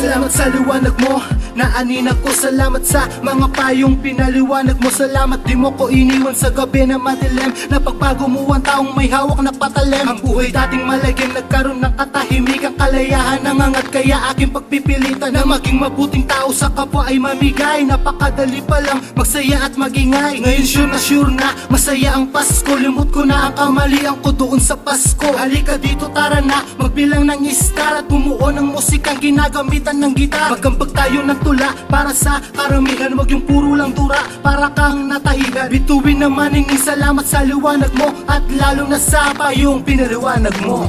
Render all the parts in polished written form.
Salamat sa liwanag mo, naanin ako. Salamat sa mga payong pinaliwanag mo. Salamat di mo ko iniwan sa gabi na madilim. Napagbago mo ang taong may hawak na patalim. Ang buhay dating malagim, nagkaroon ng katahimikan. Kalayahan nangangat kaya aking pagpipilitan na maging mabuting tao sa kapwa ay mamigay. Napakadali pa lang magsaya at magingay. Ngayon sure na masaya ang Pasko. Limot ko na ang kamalian ko doon sa Pasko. Halika dito tara na, magbilang ng star at bumuo ng musikang ginagamitan ng gitar. Magkambag tayo ng tula para sa karamihan, wag yung puro lang dura para kang natahigan. Bituin naman hingin salamat sa liwanag mo at lalo na sa payong pinaliwanag mo.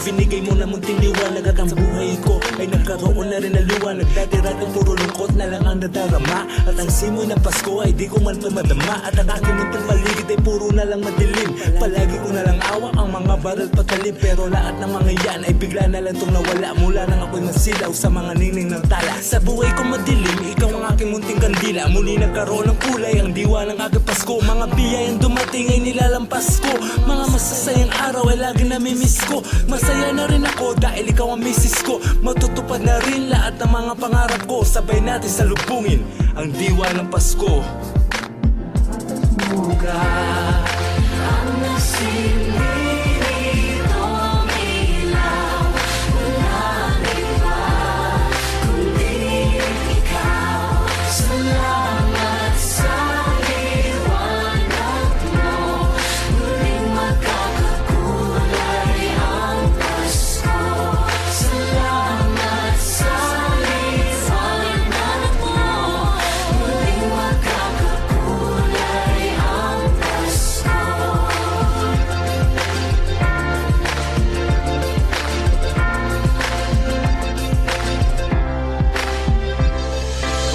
Binigay mo na munting liwanag at ang buhay ko ay nagkaroon na rin ng liwanag. Dati-ratang puro lungkot na lang ang nadarama at ang simoy ng Pasko ay di ko man tumadama. At ang aking munting paligid ay puro na lang madilim. Palagi ko na lang awak ang mga baral patalim. Pero lahat ng mga yan ay bigla na lang itong nawala. Mula nang ako'y masilaw sa mga nining ng tala. Sa buhay ko madilim, ikaw ang aking munting kandila. Muli nagkaroon ng kulay ang diwa ng aking Pasko. Mga biyayang dumating ay nilalampas ko. Mga masasayang araw ay lagi namimiss ko. Masaya na rin ako dahil ikaw ang misis ko. Matutupad na rin lahat ng mga pangarap ko. Sabay natin salubungin ang diwa ng Pasko. Muga ang nasilito ilaw. Walang iba kundi ikaw. Salamat sa liwanag mo. Muling magkakakulay ang Pasko. Salamat sa liwanag mo. Muling magkakakulay ang Pasko.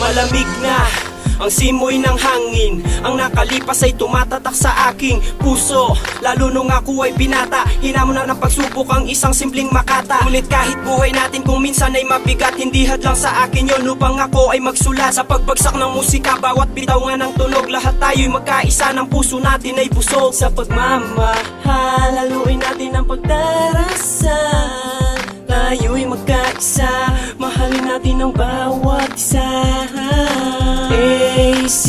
Malamig na ang simoy ng hangin, ang nakalipas ay tumatatak sa aking puso. Lalo nung ako ay binata, hinamon na ng pagsubok ang isang simpleng makata. Ngunit kahit buhay natin kung minsan ay mabigat, hindi hadlang sa akin yon upang ako ay magsulat. Sa pagbagsak ng musika, bawat bitaw nga ng tunog, lahat tayo'y magkaisa, ng puso natin ay busog. Sa pagmamahal, haluin natin ang pagdarasal. Tayo'y magkaisa, mahalin natin ang bawat isa. AC